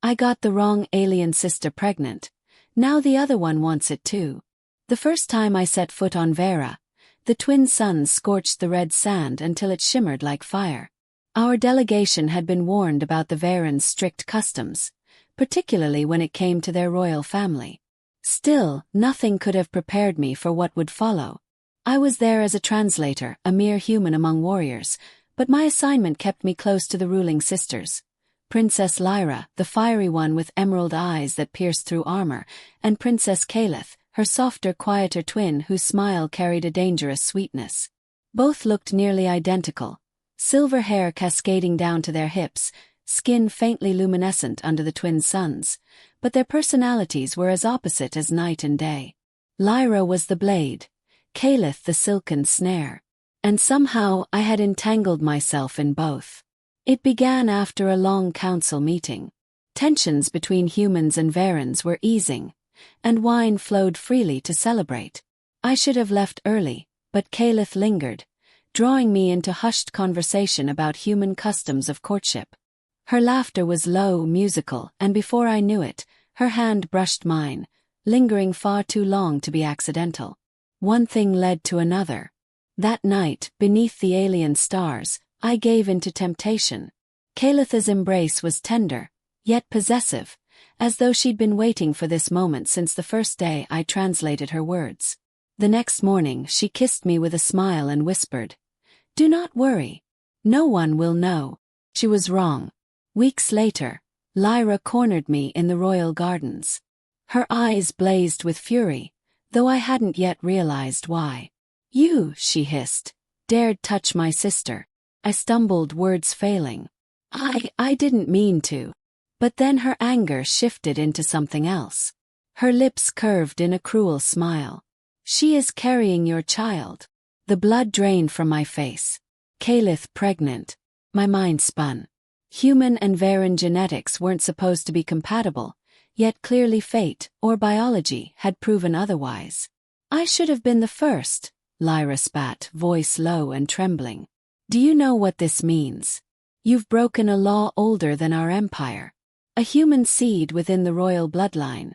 I got the wrong alien sister pregnant. Now the other one wants it too. The first time I set foot on Veyra, the twin suns scorched the red sand until it shimmered like fire. Our delegation had been warned about the Veyrans' strict customs, particularly when it came to their royal family. Still, nothing could have prepared me for what would follow. I was there as a translator, a mere human among warriors, but my assignment kept me close to the ruling sisters. Princess Lyra, the fiery one with emerald eyes that pierced through armor, and Princess Kaelith, her softer, quieter twin whose smile carried a dangerous sweetness. Both looked nearly identical, silver hair cascading down to their hips, skin faintly luminescent under the twin suns, but their personalities were as opposite as night and day. Lyra was the blade, Kaelith the silken snare, and somehow I had entangled myself in both. It began after a long council meeting. Tensions between humans and Veyrans were easing, and wine flowed freely to celebrate. I should have left early, but Kaelith lingered, drawing me into hushed conversation about human customs of courtship. Her laughter was low, musical, and before I knew it, her hand brushed mine, lingering far too long to be accidental. One thing led to another. That night, beneath the alien stars, I gave in to temptation. Kaelith's embrace was tender, yet possessive, as though she'd been waiting for this moment since the first day I translated her words. The next morning she kissed me with a smile and whispered, "Do not worry. No one will know." She was wrong. Weeks later, Lyra cornered me in the royal gardens. Her eyes blazed with fury, though I hadn't yet realized why. "You," she hissed, "dared touch my sister." I stumbled, words failing. I didn't mean to." But then her anger shifted into something else. Her lips curved in a cruel smile. "She is carrying your child." The blood drained from my face. Kaelith pregnant. My mind spun. Human and Veyran genetics weren't supposed to be compatible, yet clearly fate, or biology, had proven otherwise. "I should have been the first," Lyra spat, voice low and trembling. "Do you know what this means? You've broken a law older than our empire. A human seed within the royal bloodline,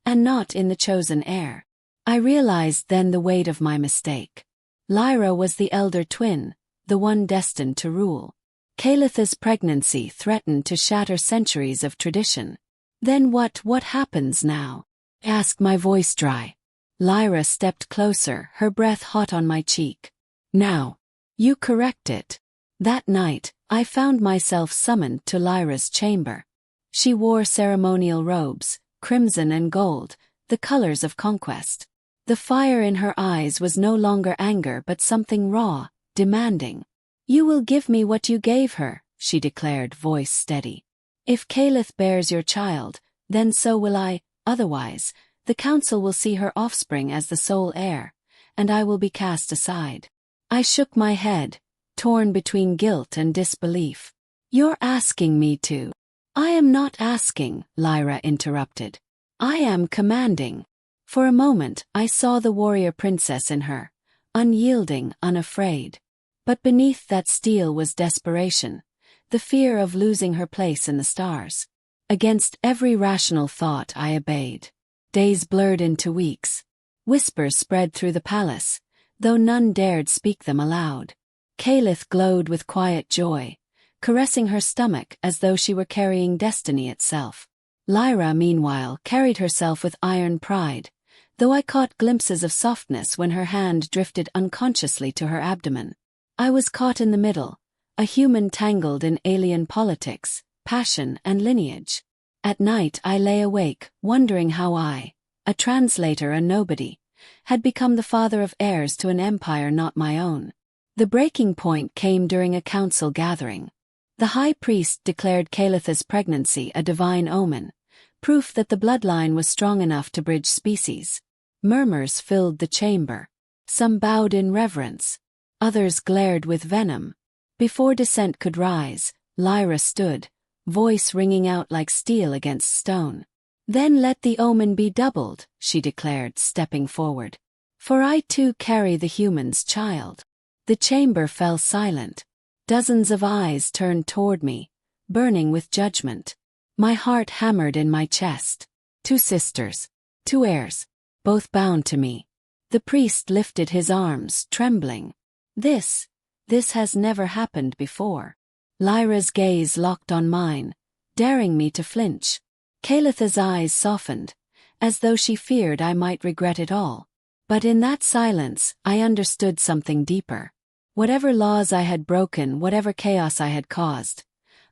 and not in the chosen heir." I realized then the weight of my mistake. Lyra was the elder twin, the one destined to rule. Kaelith's pregnancy threatened to shatter centuries of tradition. "Then what happens now?" asked, my voice dry. Lyra stepped closer, her breath hot on my cheek. "Now, you correct it." That night, I found myself summoned to Lyra's chamber. She wore ceremonial robes, crimson and gold, the colors of conquest. The fire in her eyes was no longer anger but something raw, demanding. "You will give me what you gave her," she declared, voice steady. "If Kaelith bears your child, then so will I, otherwise, the council will see her offspring as the sole heir, and I will be cast aside." I shook my head, torn between guilt and disbelief. "You're asking me to." "I am not asking," Lyra interrupted. "I am commanding." For a moment, I saw the warrior princess in her, unyielding, unafraid. But beneath that steel was desperation, the fear of losing her place in the stars. Against every rational thought I obeyed. Days blurred into weeks. Whispers spread through the palace, though none dared speak them aloud. Kaelith glowed with quiet joy, caressing her stomach as though she were carrying destiny itself. Lyra, meanwhile, carried herself with iron pride, though I caught glimpses of softness when her hand drifted unconsciously to her abdomen. I was caught in the middle, a human tangled in alien politics, passion, and lineage. At night I lay awake, wondering how I, a translator, a nobody, had become the father of heirs to an empire not my own. The breaking point came during a council gathering. The high priest declared Kaelith's pregnancy a divine omen, proof that the bloodline was strong enough to bridge species. Murmurs filled the chamber. Some bowed in reverence. Others glared with venom. Before dissent could rise, Lyra stood, voice ringing out like steel against stone. "Then let the omen be doubled," she declared, stepping forward. "For I too carry the human's child." The chamber fell silent. Dozens of eyes turned toward me, burning with judgment. My heart hammered in my chest. 2 sisters. 2 heirs. Both bound to me. The priest lifted his arms, trembling. This has never happened before. Lyra's gaze locked on mine, daring me to flinch. Kaelith's eyes softened, as though she feared I might regret it all. But in that silence, I understood something deeper. Whatever laws I had broken, whatever chaos I had caused,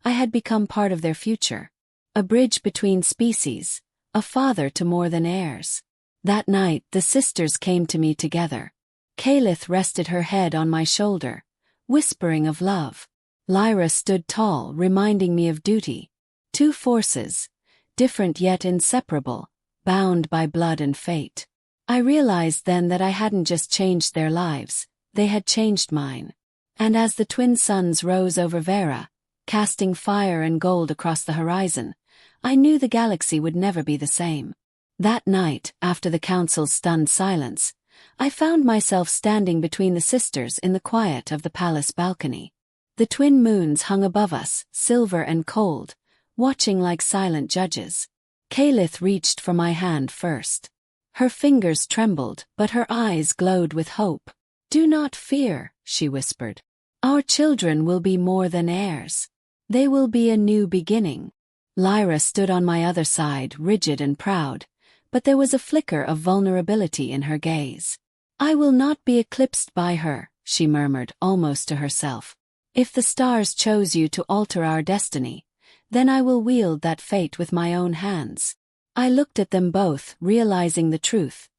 I had become part of their future. A bridge between species, a father to more than heirs. That night, the sisters came to me together. Kaelith rested her head on my shoulder, whispering of love. Lyra stood tall, reminding me of duty. 2 forces, different yet inseparable, bound by blood and fate. I realized then that I hadn't just changed their lives, they had changed mine. And as the twin suns rose over Veyra, casting fire and gold across the horizon, I knew the galaxy would never be the same. That night, after the council's stunned silence, I found myself standing between the sisters in the quiet of the palace balcony. The twin moons hung above us, silver and cold, watching like silent judges. Kaelith reached for my hand first. Her fingers trembled, but her eyes glowed with hope. "Do not fear," she whispered. "Our children will be more than heirs. They will be a new beginning." Lyra stood on my other side, rigid and proud, but there was a flicker of vulnerability in her gaze. "I will not be eclipsed by her," she murmured, almost to herself. "If the stars chose you to alter our destiny, then I will wield that fate with my own hands." I looked at them both, realizing the truth.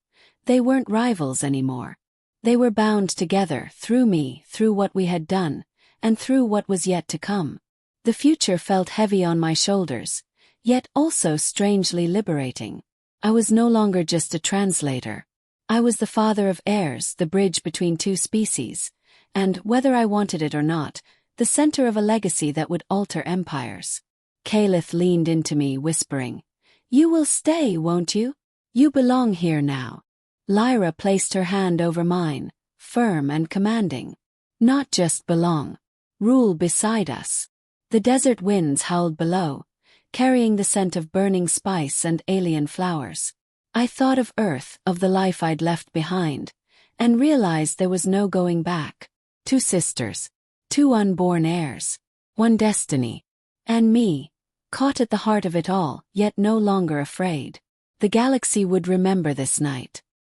They weren't rivals anymore. They were bound together, through me, through what we had done, and through what was yet to come. The future felt heavy on my shoulders, yet also strangely liberating. I was no longer just a translator. I was the father of heirs, the bridge between 2 species, and, whether I wanted it or not, the center of a legacy that would alter empires. Kaelith leaned into me, whispering, "You will stay, won't you? You belong here now." Lyra placed her hand over mine, firm and commanding. "Not just belong. Rule beside us." The desert winds howled below, carrying the scent of burning spice and alien flowers. I thought of Earth, of the life I'd left behind, and realized there was no going back. 2 sisters. 2 unborn heirs. 1 destiny. And me, caught at the heart of it all, yet no longer afraid. The galaxy would remember this night.